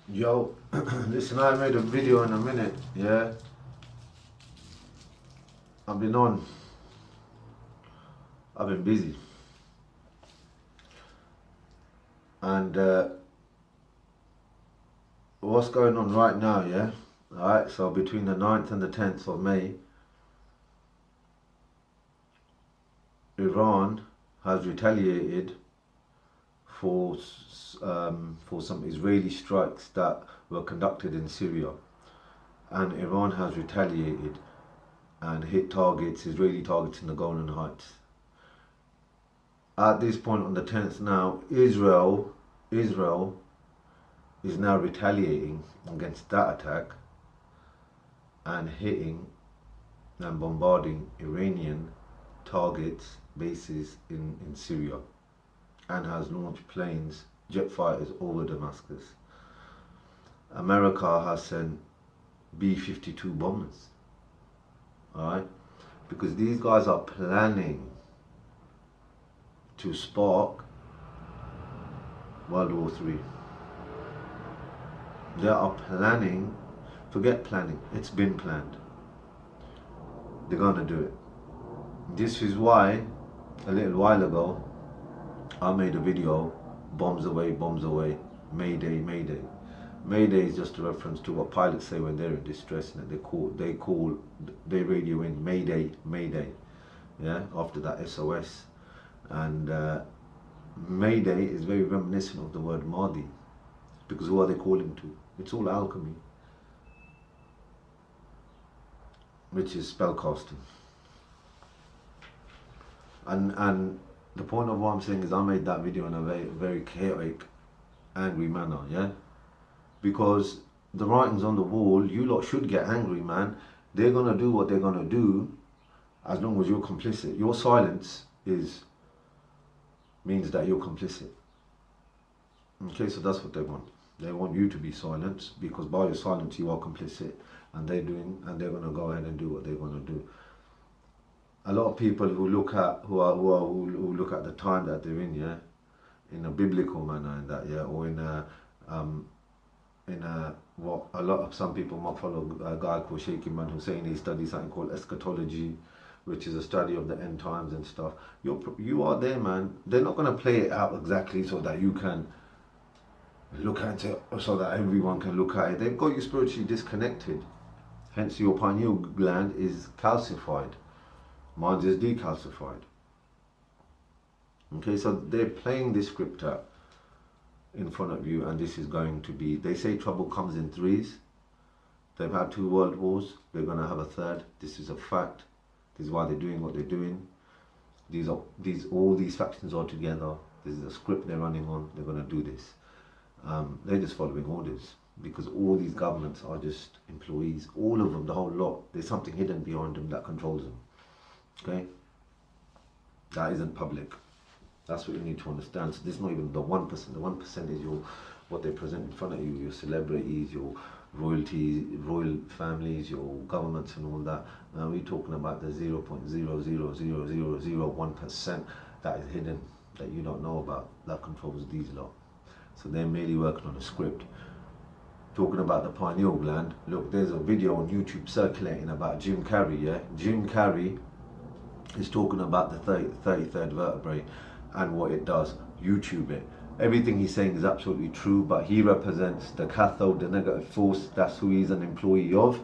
Yo, listen, I made a video in a minute, yeah? I've been on. I've been busy. And what's going on right now, yeah? Alright, so between the 9th and the 10th of May, Iran has retaliated for some Israeli strikes that were conducted in Syria. And Iran has retaliated and hit targets, Israeli targets in the Golan Heights. At this point on the 10th now, Israel is now retaliating against that attack and hitting and bombarding Iranian targets, bases in Syria, and has launched planes, jet fighters over Damascus. America has sent B-52 bombers, alright? Because these guys are planning to spark WW3. They are planning, forget planning, it's been planned. They're gonna do it. This is why, a little while ago, I made a video, bombs away, Mayday, Mayday. Mayday is just a reference to what pilots say when they're in distress, and they radio in Mayday, Mayday, yeah, after that SOS. And Mayday is very reminiscent of the word Mahdi, because who are they calling to? It's all alchemy, which is spellcasting. And the point of what I'm saying is I made that video in a very, very chaotic, angry manner, yeah? Because the writing's on the wall, you lot should get angry, man. They're gonna do what they're gonna do as long as you're complicit. Your silence means that you're complicit. Okay, so that's what they want. They want you to be silent, because by your silence you are complicit, and they're gonna go ahead and do what they're gonna do. A lot of people who look at who look at the time that they're in, yeah, in a biblical manner, in that, yeah, or in a what a lot of some people might follow a guy called Sheikh Imran Hussein. He studies something called eschatology, which is a study of the end times and stuff. You are there, man. They're not gonna play it out exactly so that you can look at it, so that everyone can look at it. They've got you spiritually disconnected. Hence, your pineal gland is calcified. Mine is decalcified. Okay, so they're playing this script out in front of you, and this is going to be, they say trouble comes in threes. They've had 2 world wars, they're going to have a third. This is a fact. This is why they're doing what they're doing. All these factions are together. This is a script they're running on. They're going to do this. They're just following orders, because all these governments are just employees. All of them, the whole lot. There's something hidden behind them that controls them. Okay? That isn't public. That's what you need to understand. So this is not even the 1%. The 1% is what they present in front of you, your celebrities, your royalties, royal families, your governments and all that. Now we're talking about the 0.0000001% that is hidden, that you don't know about, that controls these lot. So they're merely working on a script. Talking about the pineal gland, look, there's a video on YouTube circulating about Jim Carrey, yeah? Jim Carrey is talking about the 33rd vertebrae and what it does. YouTube it. Everything he's saying is absolutely true, but he represents the cathode, the negative force. That's who he's an employee of.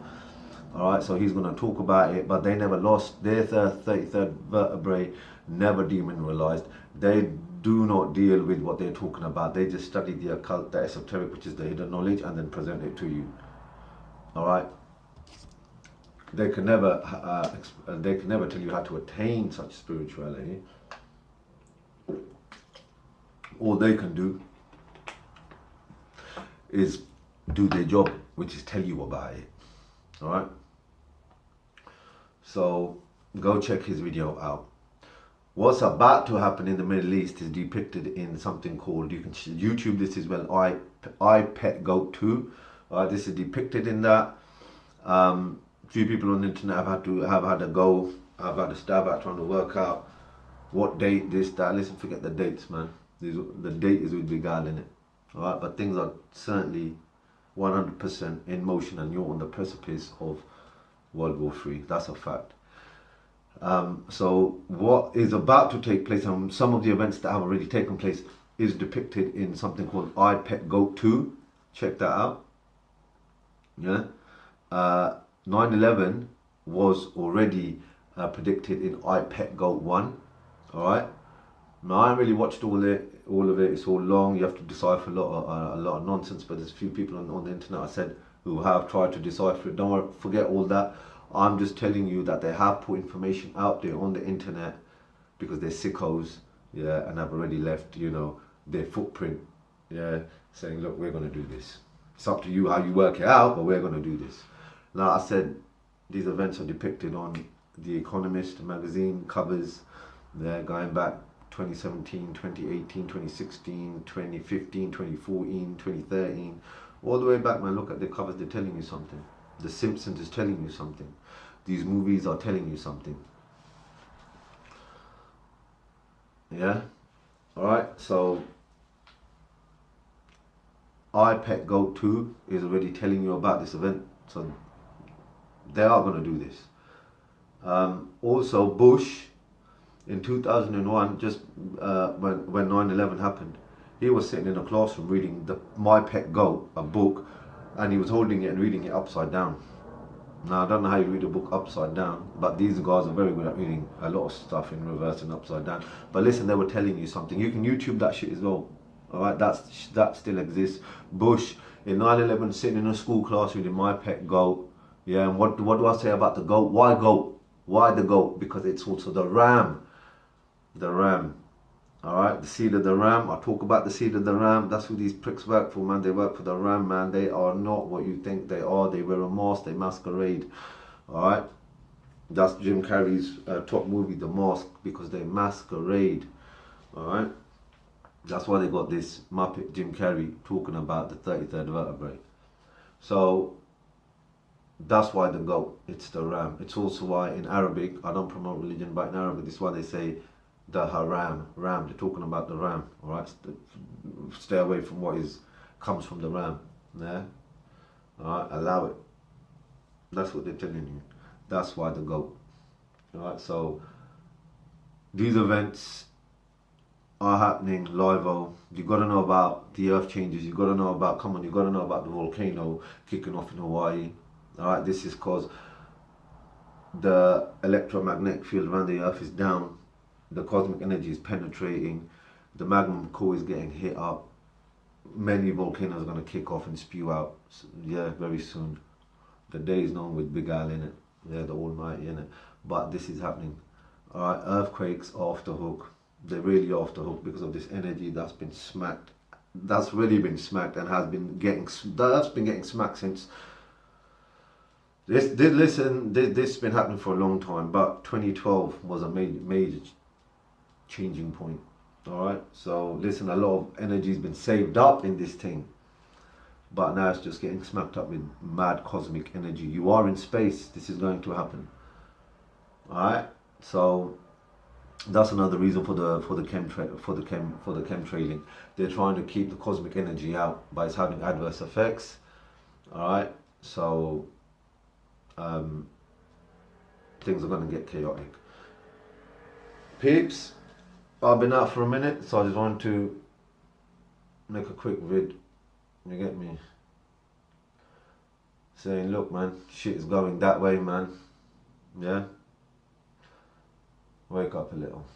Alright, so he's going to talk about it, but they never lost. Their 33rd vertebrae never demineralized. They do not deal with what they're talking about. They just study the occult, the esoteric, which is the hidden knowledge, and then present it to you. Alright? They can never tell you how to attain such spirituality. All they can do is do their job, which is tell you about it. Alright? So go check his video out. What's about to happen in the Middle East is depicted in something called, you can YouTube this as well, I Pet Goat 2. This is depicted in that. Few people on the internet have had a stab at trying to work out what date this, that. Listen, forget the dates, man. The date is with Big Al in it. Alright, but things are certainly 100% in motion, and you're on the precipice of World War III. That's a fact. So what is about to take place, and some of the events that have already taken place, is depicted in something called I Pet Goat 2. Check that out. Yeah. 9/11 was already predicted in I Pet Goat 1. Alright. Now I haven't really watched all of it. It's all long. You have to decipher a lot of nonsense. But there's a few people on the internet, I said, who have tried to decipher it. Don't worry, forget all that. I'm just telling you that they have put information out there on the internet because they're sickos, yeah, and have already left, you know, their footprint, yeah, saying, look, we're going to do this. It's up to you how you work it out, but we're going to do this. Now, I said these events are depicted on The Economist magazine covers. They're going back 2017, 2018, 2016, 2015, 2014, 2013, all the way back, man. Look at the covers, they're telling you something. The Simpsons is telling you something. These movies are telling you something. Yeah? Alright, so I Pet Goat 2 is already telling you about this event. So they are going to do this. Also, Bush in 2001, just when 9/11 happened, he was sitting in a classroom reading My Pet Goat, a book, and he was holding it and reading it upside down. Now, I don't know how you read a book upside down, but these guys are very good at reading a lot of stuff in reverse and upside down. But listen, they were telling you something. You can YouTube that shit as well. Alright, that still exists. Bush in 9/11 sitting in a school class reading My Pet Goat. Yeah, and what do I say about the goat? Why goat? Why the goat? Because it's also the ram. The ram. Alright, the seed of the ram. I talk about the seed of the ram. That's who these pricks work for, man. They work for the ram, man. They are not what you think they are. They wear a mask. They masquerade. Alright. That's Jim Carrey's top movie, The Mask, because they masquerade. Alright. That's why they got this Muppet Jim Carrey talking about the 33rd vertebrae. So that's why the goat, it's the ram. It's also why in Arabic, I don't promote religion, but in Arabic, this is why they say the haram, ram. They're talking about the ram. Alright, stay away from what comes from the ram. Yeah, alright, allow it. That's what they're telling you. That's why the goat. Alright, so these events are happening live. You got to know about the earth changes. You got to know about, come on, you got to know about the volcano kicking off in Hawaii. Alright, this is because the electromagnetic field around the earth is down. The cosmic energy is penetrating. The magma core is getting hit up. Many volcanoes are going to kick off and spew out. Yeah, very soon. The day is known with Big Al in it. Yeah, the Almighty in it. But this is happening. Alright, earthquakes are off the hook. They're really off the hook because of this energy that's been smacked. That's really been smacked and has been getting. That's been getting smacked since. This has been happening for a long time. But 2012 was a major changing point. Alright, so listen, a lot of energy has been saved up in this thing, but now it's just getting smacked up with mad cosmic energy. You are in space. This is going to happen. Alright, so that's another reason for the chemtrailing. They're trying to keep the cosmic energy out, but it's having adverse effects. Alright, so things are going to get chaotic. Peeps, I've been out for a minute, so I just wanted to make a quick vid. You get me? Saying, look, man, shit is going that way, man. Yeah? Wake up a little.